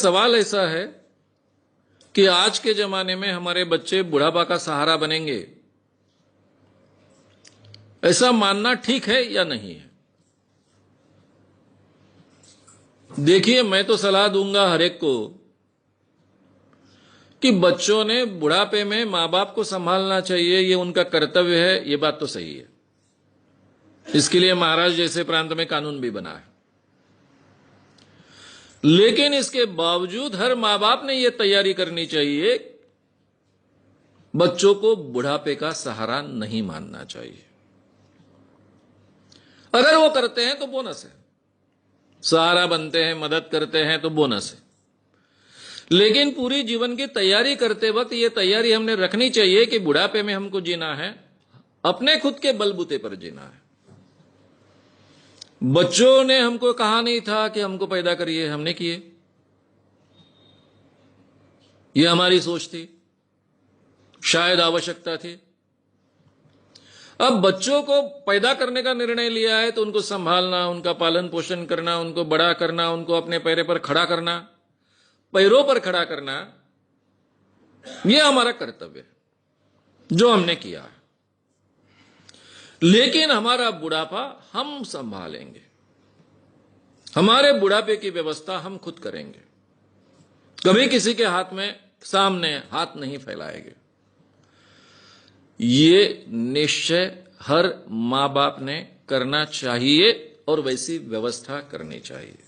सवाल ऐसा है कि आज के जमाने में हमारे बच्चे बुढ़ापा का सहारा बनेंगे, ऐसा मानना ठीक है या नहीं है? देखिए, मैं तो सलाह दूंगा हर एक को कि बच्चों ने बुढ़ापे में मां बाप को संभालना चाहिए, ये उनका कर्तव्य है। ये बात तो सही है। इसके लिए महाराष्ट्र जैसे प्रांत में कानून भी बना है। लेकिन इसके बावजूद हर मां बाप ने यह तैयारी करनी चाहिए, बच्चों को बुढ़ापे का सहारा नहीं मानना चाहिए। अगर वो करते हैं तो बोनस है, सहारा बनते हैं, मदद करते हैं तो बोनस है। लेकिन पूरी जीवन की तैयारी करते वक्त यह तैयारी हमने रखनी चाहिए कि बुढ़ापे में हमको जीना है, अपने खुद के बलबूते पर जीना है। बच्चों ने हमको कहा नहीं था कि हमको पैदा करिए, हमने किए। यह हमारी सोच थी, शायद आवश्यकता थी। अब बच्चों को पैदा करने का निर्णय लिया है तो उनको संभालना, उनका पालन पोषण करना, उनको बड़ा करना, उनको अपने पैरों पर खड़ा करना, पैरों पर खड़ा करना, यह हमारा कर्तव्य है जो हमने किया है। लेकिन हमारा बुढ़ापा हम संभालेंगे, हमारे बुढ़ापे की व्यवस्था हम खुद करेंगे, कभी किसी के हाथ में सामने हाथ नहीं फैलाएंगे। ये निश्चय हर मां बाप ने करना चाहिए और वैसी व्यवस्था करनी चाहिए।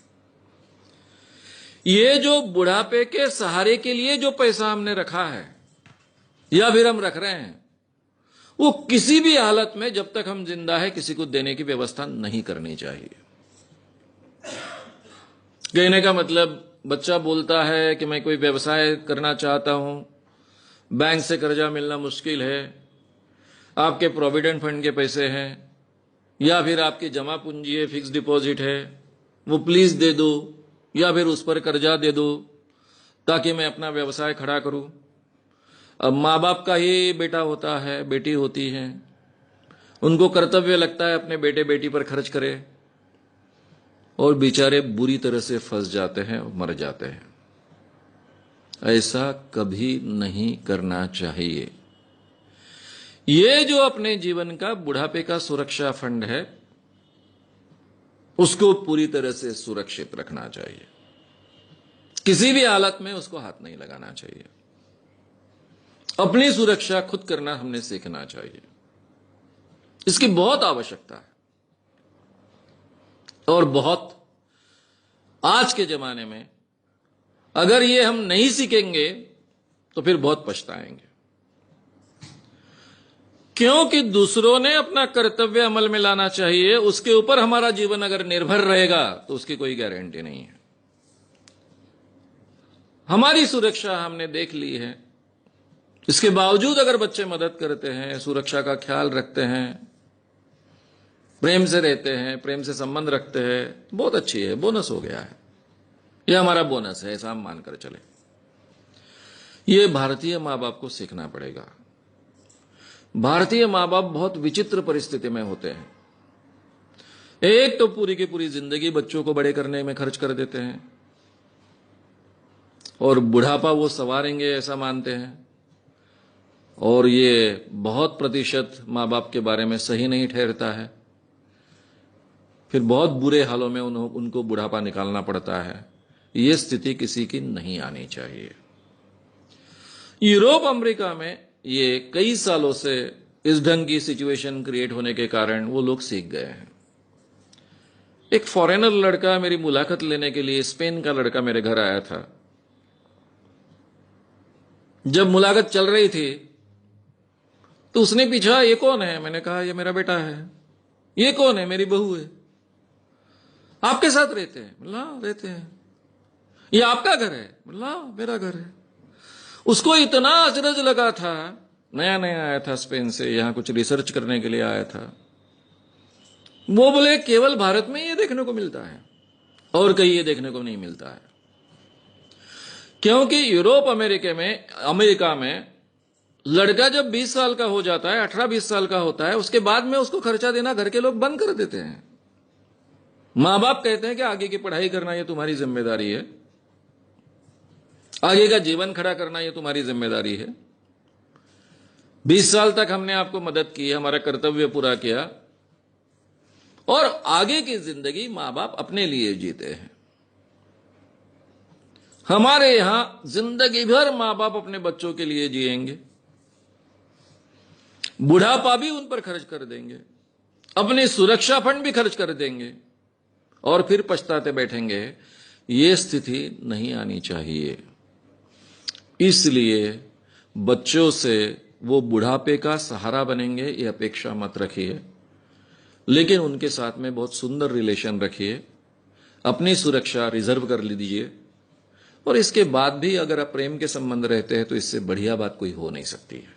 ये जो बुढ़ापे के सहारे के लिए जो पैसा हमने रखा है या फिर हम रख रहे हैं, वो किसी भी हालत में जब तक हम जिंदा है किसी को देने की व्यवस्था नहीं करनी चाहिए। कहने का मतलब, बच्चा बोलता है कि मैं कोई व्यवसाय करना चाहता हूं, बैंक से कर्जा मिलना मुश्किल है, आपके प्रोविडेंट फंड के पैसे हैं या फिर आपकी जमा पूंजी है, फिक्स डिपॉजिट है, वो प्लीज दे दो या फिर उस पर कर्जा दे दो ताकि मैं अपना व्यवसाय खड़ा करूं। अब माँ बाप का ही बेटा होता है, बेटी होती है, उनको कर्तव्य लगता है अपने बेटे बेटी पर खर्च करे, और बेचारे बुरी तरह से फंस जाते हैं और मर जाते हैं। ऐसा कभी नहीं करना चाहिए। ये जो अपने जीवन का बुढ़ापे का सुरक्षा फंड है, उसको पूरी तरह से सुरक्षित रखना चाहिए। किसी भी हालत में उसको हाथ नहीं लगाना चाहिए। अपनी सुरक्षा खुद करना हमने सीखना चाहिए। इसकी बहुत आवश्यकता है और बहुत, आज के जमाने में अगर ये हम नहीं सीखेंगे तो फिर बहुत पछताएंगे, क्योंकि दूसरों ने अपना कर्तव्य अमल में लाना चाहिए, उसके ऊपर हमारा जीवन अगर निर्भर रहेगा तो उसकी कोई गारंटी नहीं है। हमारी सुरक्षा हमने देख ली है, इसके बावजूद अगर बच्चे मदद करते हैं, सुरक्षा का ख्याल रखते हैं, प्रेम से रहते हैं, प्रेम से संबंध रखते हैं, बहुत अच्छी है, बोनस हो गया है। यह हमारा बोनस है, ऐसा हम मानकर चले। यह भारतीय मां बाप को सीखना पड़ेगा। भारतीय मां बाप बहुत विचित्र परिस्थिति में होते हैं। एक तो पूरी की पूरी जिंदगी बच्चों को बड़े करने में खर्च कर देते हैं और बुढ़ापा वो संवारेंगे ऐसा मानते हैं, और ये बहुत प्रतिशत मां बाप के बारे में सही नहीं ठहरता है। फिर बहुत बुरे हालों में उनको बुढ़ापा निकालना पड़ता है। ये स्थिति किसी की नहीं आनी चाहिए। यूरोप अमेरिका में ये कई सालों से इस ढंग की सिचुएशन क्रिएट होने के कारण वो लोग सीख गए हैं। एक फॉरेनर लड़का मेरी मुलाकात लेने के लिए, स्पेन का लड़का मेरे घर आया था। जब मुलाकात चल रही थी तो उसने पूछा, ये कौन है? मैंने कहा, ये मेरा बेटा है। ये कौन है? मेरी बहू है। आपके साथ रहते हैं? बोला, रहते हैं। ये आपका घर है? बोला, मेरा घर है। उसको इतना अचरज लगा था, नया नया आया था स्पेन से, यहां कुछ रिसर्च करने के लिए आया था। वो बोले, केवल भारत में ये देखने को मिलता है और कहीं ये देखने को नहीं मिलता है, क्योंकि यूरोप अमेरिका में लड़का जब 20 साल का हो जाता है, 18-20 साल का होता है, उसके बाद में उसको खर्चा देना घर के लोग बंद कर देते हैं। मां बाप कहते हैं कि आगे की पढ़ाई करना ये तुम्हारी जिम्मेदारी है, आगे का जीवन खड़ा करना ये तुम्हारी जिम्मेदारी है। 20 साल तक हमने आपको मदद की, हमारा कर्तव्य पूरा किया, और आगे की जिंदगी मां बाप अपने लिए जीते हैं। हमारे यहां जिंदगी भर मां बाप अपने बच्चों के लिए जिएंगे, बुढ़ापा भी उन पर खर्च कर देंगे, अपनी सुरक्षा फंड भी खर्च कर देंगे, और फिर पछताते बैठेंगे। ये स्थिति नहीं आनी चाहिए। इसलिए बच्चों से वो बुढ़ापे का सहारा बनेंगे ये अपेक्षा मत रखिए, लेकिन उनके साथ में बहुत सुंदर रिलेशन रखिए, अपनी सुरक्षा रिजर्व कर लीजिए, और इसके बाद भी अगर आप प्रेम के संबंध रहते हैं तो इससे बढ़िया बात कोई हो नहीं सकती है।